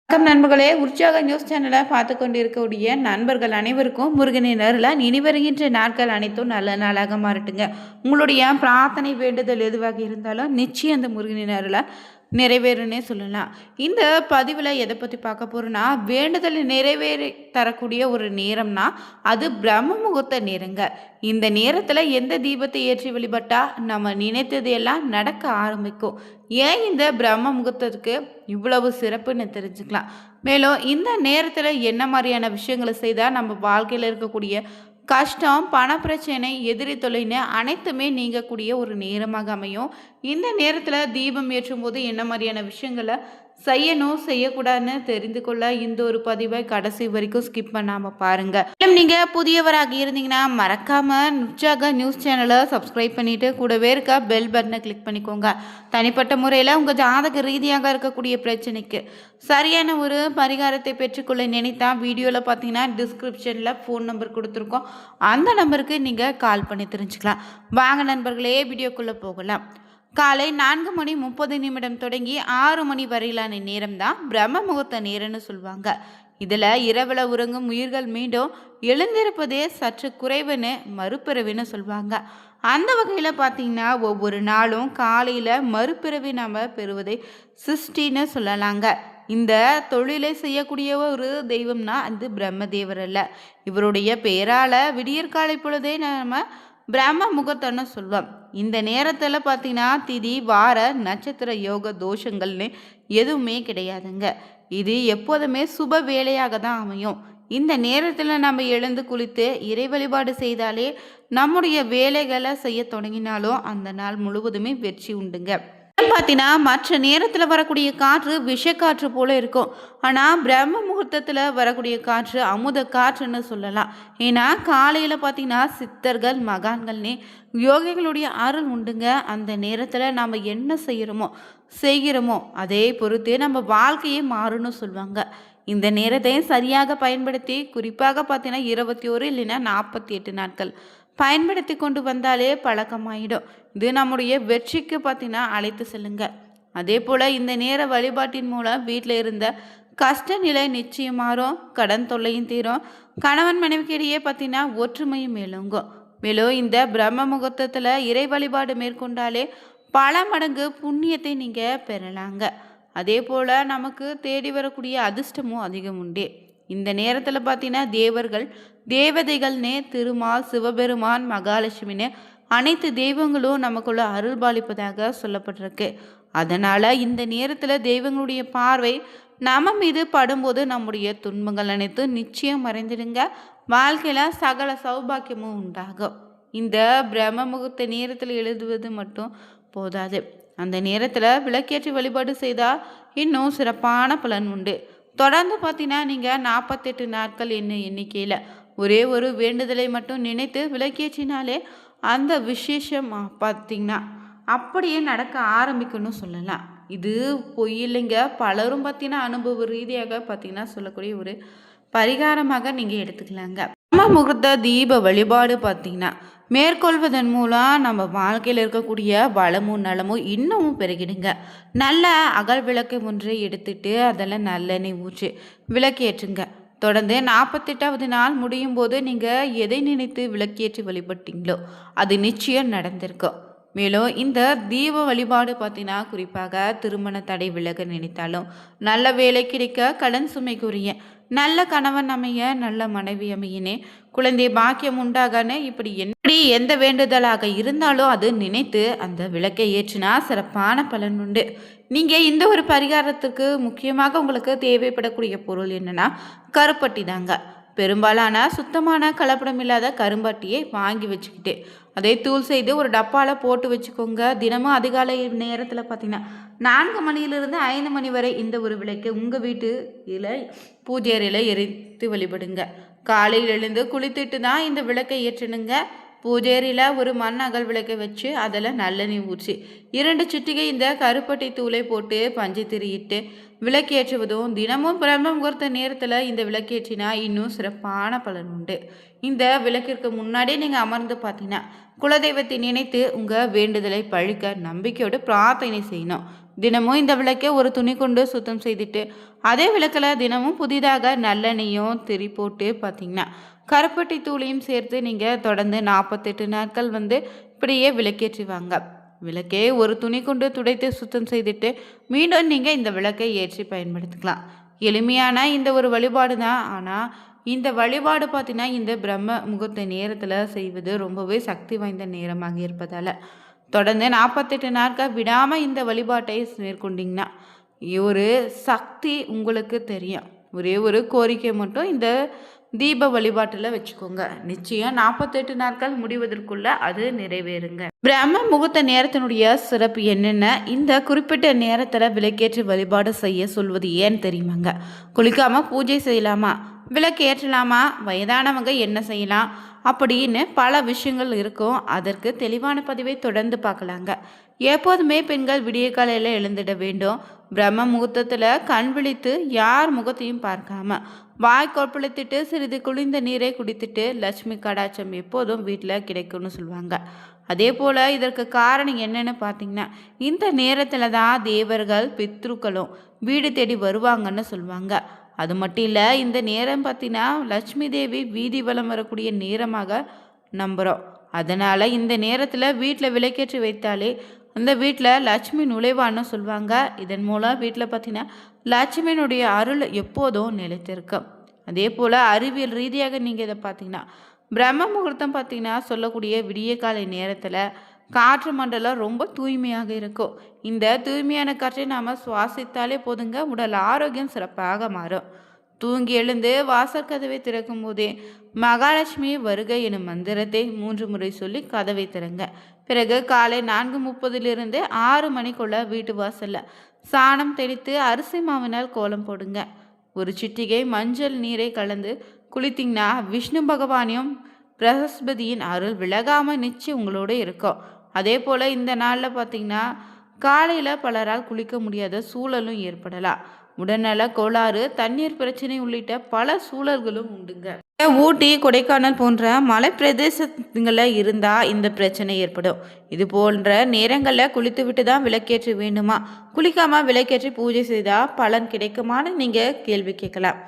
வணக்கம் நண்பர்களே, உற்சாக நியூஸ் சேனலை பார்த்து கொண்டிருக்கக்கூடிய நண்பர்கள் அனைவருக்கும் முருகனின் அருளால் இனி வருகின்ற நாட்கள் அனைத்தும் நல்ல நாளாக மாறட்டுங்க. உங்களுடைய பிரார்த்தனை வேண்டுதல் எதுவாக இருந்தாலும் நிச்சயம் அந்த முருகனின் அருளால் நிறைவேறுன்னே சொல்லலாம். இந்த பதிவில் எதை பற்றி பார்க்க போகிறோன்னா, வேண்டுதல் நிறைவேறி தரக்கூடிய ஒரு நேரம்னா அது பிரம்ம முகூர்த்த நேரங்க. இந்த நேரத்தில் எந்த தீபத்தை ஏற்றி வழிபட்டால் நம்ம நினைத்தது எல்லாம் நடக்க ஆரம்பிக்கும். ஏன் இந்த பிரம்ம முகூர்த்தத்துக்கு இவ்வளவு சிறப்புன்னு தெரிஞ்சுக்கலாம். மேலும் இந்த நேரத்தில் என்ன மாதிரியான விஷயங்களை செய்தால் நம்ம வாழ்க்கையில் இருக்கக்கூடிய கஷ்டம், பணப்பிரச்சனை, எதிரி தொல்லைன்னு அனைத்துமே நீங்கக்கூடிய ஒரு நேரமாக அமையும். இந்த நேரத்தில் தீபம் ஏற்றும் போது என்ன மாதிரியான விஷயங்களை செய்யணும், செய்யக்கூடாதுன்னு தெரிந்து கொள்ள இந்த ஒரு பதிவை கடைசி வரைக்கும் ஸ்கிப் பண்ணாமல் பாருங்கள். மேலும் நீங்கள் புதியவராக இருந்தீங்கன்னா மறக்காமல் உற்சாக நியூஸ் சேனலை சப்ஸ்கிரைப் பண்ணிவிட்டு கூடவே இருக்க பெல் பட்டனை கிளிக் பண்ணிக்கோங்க. தனிப்பட்ட முறையில் உங்கள் ஜாதக ரீதியாக இருக்கக்கூடிய பிரச்சனைக்கு சரியான ஒரு பரிகாரத்தை பெற்றுக்கொள்ள நினைத்தா வீடியோவில் பார்த்தீங்கன்னா டிஸ்கிரிப்ஷனில் ஃபோன் நம்பர் கொடுத்துருக்கோம். அந்த நம்பருக்கு நீங்கள் கால் பண்ணி தெரிஞ்சுக்கலாம். வாங்க நண்பர்களே, வீடியோக்குள்ளே போகலாம். காலை 4:30 தொடங்கி 6 மணி வரையிலான நேரம் தான் பிரம்ம முகூர்த்த நேரம்னு சொல்லுவாங்க. இதில் இரவில் உறங்கும் உயிர்கள் மீண்டும் எழுந்திருப்பதே சற்று குறைவுன்னு மறுபிறவின்னு சொல்லுவாங்க. அந்த வகையில் பார்த்தீங்கன்னா ஒவ்வொரு நாளும் காலையில் மறுபிறவி நாம் பெறுவதை சிருஷ்டின்னு சொல்லலாங்க. இந்த தொழிலை செய்யக்கூடிய ஒரு தெய்வம்னா அது பிரம்மதேவர் அல்ல. இவருடைய பெயரால் விடியற்காலை பொழுதே நம்ம பிரம்ம முகூர்த்தம்னு சொல்லுவோம். இந்த நேரத்தில் பார்த்தீங்கன்னா திதி, வார, நட்சத்திர யோக தோஷங்கள்னு எதுவுமே கிடையாதுங்க. இது எப்போதுமே சுப வேலையாக தான் அமையும். இந்த நேரத்தில் நம்ம எழுந்து குளித்து இறை வழிபாடு செய்தாலே நம்முடைய வேலைகளை செய்ய தொடங்கினாலும் அந்த நாள் முழுவதுமே வெற்றி உண்டுங்க. பார்த்தீங்கன்னா மற்ற நேரத்தில் வரக்கூடிய காற்று விஷக்காற்று போல இருக்கும். ஆனால் பிரம்ம முகூர்த்தத்தில் வரக்கூடிய காற்று அமுத காற்றுன்னு சொல்லலாம். ஏன்னா காலையில் பார்த்தீங்கன்னா சித்தர்கள், மகான்கள்னே யோகிகளுடைய அருள் உண்டுங்க. அந்த நேரத்தில் நாம் என்ன செய்கிறோமோ அதே பொறுத்து நம்ம வாழ்க்கையே மாறும்னு சொல்லுவாங்க. இந்த நேரத்தை சரியாக பயன்படுத்தி குறிப்பாக பார்த்தீங்கன்னா 21 இல்லைன்னா 48 நாட்கள் பயன்படுத்தி கொண்டு வந்தாலே பழக்கமாயிடும். இது நம்முடைய வெற்றிக்கு பார்த்தீங்கன்னா அழைத்து செல்லுங்க. அதே போல் இந்த நேர வழிபாட்டின் மூலம் வீட்டில் இருந்த கஷ்ட நிலை நிச்சயம் மாறும், கடன் தொல்லையும் தீரும், கணவன் மனைவிக்கு இடையே பார்த்தீங்கன்னா ஒற்றுமையும் மேலுங்கும். மேலும் இந்த பிரம்ம முகூர்த்தத்தில் இறை வழிபாடு மேற்கொண்டாலே பல மடங்கு புண்ணியத்தை நீங்கள் பெறலாங்க. அதே போல் நமக்கு தேடி வரக்கூடிய அதிர்ஷ்டமும் அதிகம் உண்டு. இந்த நேரத்தில் பார்த்தீங்கன்னா தேவர்கள், தேவதைகள்னே திருமால், சிவபெருமான், மகாலட்சுமின்னு அனைத்து தெய்வங்களும் நமக்குள்ள அருள் பாலிப்பதாக சொல்லப்பட்டிருக்கு. அதனால் இந்த நேரத்தில் தெய்வங்களுடைய பார்வை நம்ம மீது படும்போது நம்முடைய துன்பங்கள் அனைத்து நிச்சயம் மறைந்துடுங்க. வாழ்க்கையில் சகல சௌபாக்கியமும் உண்டாகும். இந்த பிரம்ம முகூர்த்த நேரத்தில் எழுதுவது மட்டும் போதாது. அந்த நேரத்தில் விளக்கேற்றி வழிபாடு செய்தால் இன்னும் சிறப்பான பலன் உண்டு. தொடர்ந்து பார்த்தீங்கன்னா நீங்கள் 48 நாட்கள் எண்ணிக்கையில் ஒரே ஒரு வேண்டுதலை மட்டும் நினைத்து விளக்கேற்றினாலே அந்த விசேஷம் பார்த்தீங்கன்னா அப்படியே நடக்க ஆரம்பிக்கணும்னு சொல்லலாம். இது பொய் இல்லைங்க. பலரும் பார்த்தீங்கன்னா அனுபவ ரீதியாக பார்த்தீங்கன்னா சொல்லக்கூடிய ஒரு பரிகாரமாக நீங்கள் எடுத்துக்கலாங்க. பிரம்ம முகூர்த்த தீப வழிபாடு பார்த்தீங்கன்னா மேற்கொள்வதன் மூலம் நம்ம வாழ்க்கையில் இருக்கக்கூடிய வளமும் நலமும் இன்னமும் பெருகிடுங்க. நல்ல அகல் விளக்கு ஒன்றை எடுத்துட்டு அதில் நல்லெண்ணெய் ஊற்றி விளக்கேற்றுங்க. தொடர்ந்து 48வது நாள் முடியும் போது நீங்கள் எதை நினைத்து விளக்கேற்றி வழிபட்டீங்களோ அது நிச்சயம் நடந்திருக்கும். மேலும் இந்த தீப வழிபாடு பார்த்தீங்கன்னா குறிப்பாக திருமண தடை விலக நினைத்தாலும், நல்ல வேலை கிடைக்க, கடன் சுமை குறைய, நல்ல கணவன் அமைய, நல்ல மனைவி அமையினே, குழந்தை பாக்கியம் உண்டாகன்னு இப்படி எந்த வேண்டுதலாக இருந்தாலும் அது நினைத்து அந்த விளக்கை ஏற்றினா சிறப்பான பலன் உண்டு. நீங்கள் இந்த ஒரு பரிகாரத்துக்கு முக்கியமாக உங்களுக்கு தேவைப்படக்கூடிய பொருள் என்னன்னா கருப்பட்டி தாங்க. பெரும்பாலான சுத்தமான கலப்படம் இல்லாத கரும்பட்டியை வாங்கி வச்சுக்கிட்டு அதை தூள் செய்து ஒரு டப்பாவில் போட்டு வச்சுக்கோங்க. தினமும் அதிகாலை நேரத்தில் பார்த்தீங்கன்னா 4 மணியிலிருந்து 5 மணி வரை இந்த ஒரு விளக்கை உங்கள் வீட்டில் பூஜை அறையில் எரித்து வழிபடுங்க. காலையில் எழுந்து குளித்துட்டு தான் இந்த விளக்கை ஏற்றணுங்க. பூஜையில் ஒரு மண் அகல் விளக்கை வச்சு அதில் நல்லெண்ணெய் ஊற்றி 2 சிட்டிகை இந்த கருப்பட்டை தூளை போட்டு பஞ்சு திரியிட்டு விளக்கேற்றுவதும் தினமும் பிரம்ம முகூர்த்த நேரத்தில் இந்த விளக்கேற்றினா இன்னும் சிறப்பான பலன் உண்டு. இந்த விளக்கிற்கு முன்னாடி நீங்கள் அமர்ந்து பார்த்தீங்கன்னா குலதெய்வத்தை நினைத்து உங்கள் வேண்டுதலை பழிக்க நம்பிக்கையோடு பிரார்த்தனை செய்யணும். தினமும் இந்த விளக்கை ஒரு துணி கொண்டு சுத்தம் செய்துட்டு அதே விளக்கில் தினமும் புதிதாக நல்லெண்ணெயும் திரி போட்டு பார்த்தீங்கன்னா கருப்பட்டி தூளையும் சேர்த்து நீங்கள் தொடர்ந்து 48 நாட்கள் இப்படியே விளக்கேற்றுவாங்க. விளக்கே ஒரு துணி கொண்டு துடைத்து சுத்தம் செய்துட்டு மீண்டும் நீங்கள் இந்த விளக்கை ஏற்றி பயன்படுத்திக்கலாம். எளிமையான இந்த ஒரு வழிபாடு தான். ஆனால் இந்த வழிபாடு பார்த்தீங்கன்னா இந்த பிரம்ம முகூர்த்த நேரத்தில் செய்வது ரொம்பவே சக்தி வாய்ந்த நேரமாக இருப்பதால் தொடர்ந்து 48 நாட்கள் விடாமல் இந்த வழிபாட்டை மேற்கொண்டிங்கன்னா ஒரு சக்தி உங்களுக்கு தெரியும். ஒரே ஒரு கோரிக்கை மட்டும் இந்த தீப வழிபாட்டில் வச்சுக்கோங்க. நிச்சயம் 48 நாட்கள் முடிவதற்குள்ள அது நிறைவேறுங்க. பிரம்ம முகூர்த்த நேரத்தினுடைய சிறப்பு என்னென்ன, இந்த குறிப்பிட்ட நேரத்தில் விளக்கேற்றி வழிபாடு செய்ய சொல்வது ஏன்னு தெரியுமாங்க? குளிக்காம பூஜை செய்யலாமா, விளக்கு ஏற்றலாமா, வயதானவங்க என்ன செய்யலாம் அப்படின்னு பல விஷயங்கள் இருக்கும். அதற்கு தெளிவான பதிவை தொடர்ந்து பார்க்கலாங்க. எப்போதுமே பெண்கள் விடிய காலையில் எழுந்திட வேண்டும். பிரம்ம முகூர்த்தத்தில் கண் விழித்து யார் முகத்தையும் பார்க்காம வாய் கொப்பளித்துட்டு சிறிது குளிர்ந்த நீரை குடித்துட்டு லட்சுமி கடாட்சம் எப்போதும் வீட்டில் கிடைக்கும்னு சொல்லுவாங்க. அதே போல் இதற்கு காரணம் என்னன்னு பார்த்தீங்கன்னா இந்த நேரத்தில் தான் தேவர்கள் பித்ருக்களும் வீடு தேடி வருவாங்கன்னு சொல்லுவாங்க. அது மட்டும் இல்லை, இந்த நேரம் பார்த்தீங்கன்னா லட்சுமி தேவி வீதி வலம் வரக்கூடிய நேரமாக நம்புகிறோம். அதனால் இந்த நேரத்தில் வீட்டில் விளக்கேற்றி வைத்தாலே அந்த வீட்டில் லட்சுமி நுழைவான்னு சொல்லுவாங்க. இதன் மூலம் வீட்டில் பார்த்தீங்கன்னா லட்சுமியினுடைய அருள் எப்போதும் நிலைத்திருக்கும். அதே போல் அறிவியல் ரீதியாக நீங்கள் இதை பார்த்தீங்கன்னா பிரம்ம முகூர்த்தம் பார்த்தீங்கன்னா சொல்லக்கூடிய விடிய காலை நேரத்தில் காற்று மண்டலம் ரொம்ப தூய்மையாக இருக்கும். இந்த தூய்மையான காற்றை நாம் சுவாசித்தாலே போதுங்க, உடல் ஆரோக்கியம் சிறப்பாக மாறும். தூங்கி எழுந்து வாசல் கதவை திறக்கும் போதே மகாலட்சுமி வருகை எனும் மந்திரத்தை 3 முறை சொல்லி கதவை திறங்க. பிறகு காலை 4:30 6 மணிக்குள்ள வீட்டு வாசல்ல சாணம் தெளித்து அரிசி மாவினால் கோலம் போடுங்க. ஒரு சிட்டிகை மஞ்சள் நீரை கலந்து குளித்தீங்கன்னா விஷ்ணு பகவானையும் பிரகஸ்பதியின் அருள் விலகாமல் நிச்சயம் உங்களோட இருக்கும். அதே போல் இந்த நாளில் பார்த்தீங்கன்னா காலையில் பலரால் குளிக்க முடியாத சூழலும் ஏற்படலாம். உடல்நல கோளாறு, தண்ணீர் பிரச்சனை உள்ளிட்ட பல சூழல்களும் உண்டுங்க. ஊட்டி, கொடைக்கானல் போன்ற மலை பிரதேசங்களில் இருந்தால் இந்த பிரச்சனை ஏற்படும். இது போன்ற நேரங்களில் குளித்து விட்டு தான் விளக்கேற்றி வேண்டுமா, குளிக்காமல் விளக்கேற்றி பூஜை செய்தால் பலன் கிடைக்குமான்னு நீங்கள் கேள்வி கேட்கலாம்.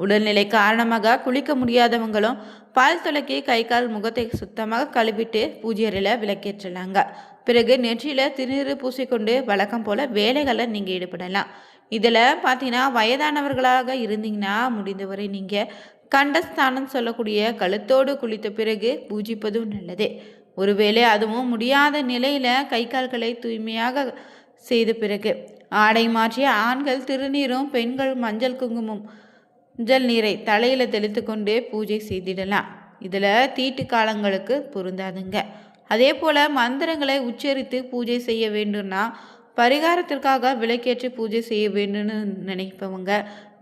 உடல்நிலை காரணமாக குளிக்க முடியாதவங்களும் பால் துளக்கி கை கால் முகத்தை சுத்தமாக கழுவிட்டு பூஜை அறையில் விளக்கேற்றலாங்க. பிறகு நெற்றியில் திருநீர் பூசிக்கொண்டு வழக்கம் போல் வேலைகளை நீங்கள் ஈடுபடலாம். இதில் பார்த்தீங்கன்னா வயதானவர்களாக இருந்தீங்கன்னா முடிந்தவரை நீங்கள் கண்டஸ்தானம் சொல்லக்கூடிய கழுத்தோடு குளித்த பிறகு பூஜிப்பதும் நல்லது. ஒருவேளை அதுவும் முடியாத நிலையில் கை கால்களை தூய்மையாக செய்த பிறகு ஆடை மாற்றிய ஆண்கள் திருநீரும் பெண்கள் மஞ்சள் குங்குமம் மஞ்சள் நீரை தலையில் தெளித்து கொண்டு பூஜை செய்திடலாம். இதில் தீட்டு காலங்களுக்கு பொருந்தாதுங்க. அதே போல் மந்திரங்களை உச்சரித்து பூஜை செய்ய வேண்டும்னா பரிகாரத்திற்காக விளக்கேற்றி பூஜை செய்ய வேண்டும்னு நினைப்பவங்க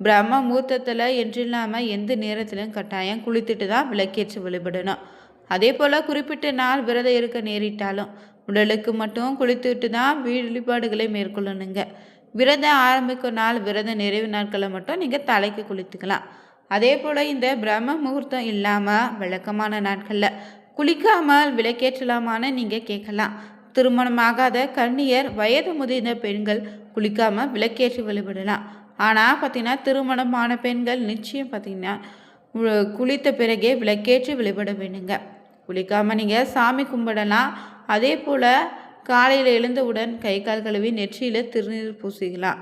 பிரம்ம முகூர்த்தத்தில் என்றில்லாமல் எந்த நேரத்திலும் கட்டாயம் குளித்துட்டு தான் விளக்கேற்றி வழிபடணும். அதே போல் குறிப்பிட்ட நாள் விரதம் இருக்க நேரிட்டாலும் உடலுக்கு மட்டும் குளித்துட்டு தான் வழிபாடுகளை மேற்கொள்ளணுங்க. விரதம் ஆரம்பிக்கும் நாள் விரத நிறைவு நாட்களை மட்டும் நீங்கள் தலைக்கு குளித்துக்கலாம். அதே போல் இந்த பிரம்ம முகூர்த்தம் இல்லாமல் விளக்கமான நாட்களில் குளிக்காமல் விளக்கேற்றலாமான்னு நீங்கள் கேட்கலாம். திருமணமாகாத கன்னியர், வயது முதிர்ந்த பெண்கள் குளிக்காமல் விளக்கேற்றி வழிபடலாம். ஆனால் பார்த்திங்கன்னா திருமணமான பெண்கள் நிச்சயம் பார்த்திங்கன்னா குளித்த பிறகே விளக்கேற்றி வழிபட வேண்டுங்க. குளிக்காமல் நீங்கள் சாமி கும்பிடலாம். அதே போல் காலையில் எழுந்தவுடன் கை கால் கழுவி நெற்றியில் திருநீர் பூசிக்கலாம்.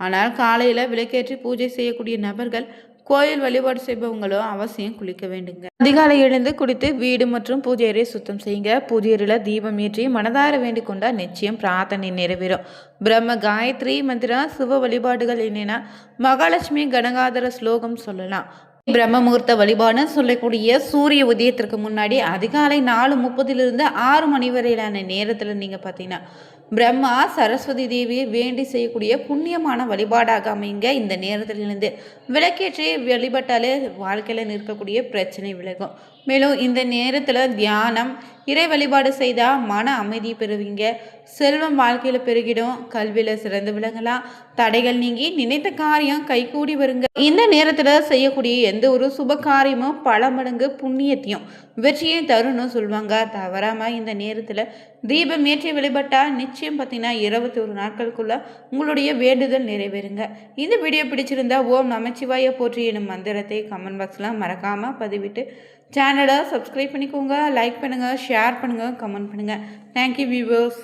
ஆனால் காலையில் விளக்கேற்றி பூஜை செய்யக்கூடிய நபர்கள், கோயில் வழிபாடு செய்பவங்களும் அவசியம் குளிக்க வேண்டுங்க. அதிகாலை எழுந்து குளித்து வீடு மற்றும் பூஜை அறை சுத்தம் செய்யுங்க. பூஜை அறையில் தீபம் ஏற்றி மனதார வேண்டிக் கொண்டால் நிச்சயம் பிரார்த்தனை நிறைவேறும். பிரம்ம காயத்ரி மந்திரம், சிவ வழிபாடுகள் என்னென்னா மகாலட்சுமி கனகாதர ஸ்லோகம் சொல்லலாம். பிரம்ம முகூர்த்த வழிபாடு சொல்லக்கூடிய சூரிய உதயத்திற்கு முன்னாடி அதிகாலை 4:30 6 மணி வரையிலான நேரத்தில் நீங்கள் பார்த்தீங்கன்னா பிரம்மா சரஸ்வதி தேவியை வேண்டி செய்யக்கூடிய புண்ணியமான வழிபாடாக அமைங்க. இந்த நேரத்திலிருந்து விளக்கேற்றி வழிபட்டாலே வாழ்க்கையில் நிற்கக்கூடிய பிரச்சனை விலகும். மேலும் இந்த நேரத்தில் தியானம், இறை வழிபாடு செய்தால் மன அமைதி பெறுவீங்க. செல்வம் வாழ்க்கையில் பெருகிடும். கல்வியில் சிறந்து விளங்கலாம். தடைகள் நீங்கி நினைத்த காரியம் கைகூடி வருங்க. இந்த நேரத்தில் செய்யக்கூடிய எந்த ஒரு சுப காரியமும் பல மடங்கு புண்ணியத்தையும் வெற்றியையும் தரும்னு சொல்லுவாங்க. தவறாமல் இந்த நேரத்தில் தீபம் ஏற்றி வழிபட்டால் நிச்சயம் பார்த்தீங்கன்னா 21 நாட்களுக்குள்ள உங்களுடைய வேண்டுதல் நிறைவேறுங்க. இந்த வீடியோ பிடிச்சிருந்தா ஓம் நமச்சிவாய போற்றி எனும் மந்திரத்தை கமெண்ட் பாக்ஸில் மறக்காமல் பதிவிட்டு சேனலை சப்ஸ்கிரைப் பண்ணிக்கோங்க. லைக் பண்ணுங்கள், ஷேர் பண்ணுங்கள், கமெண்ட் பண்ணுங்கள். Thank you viewers.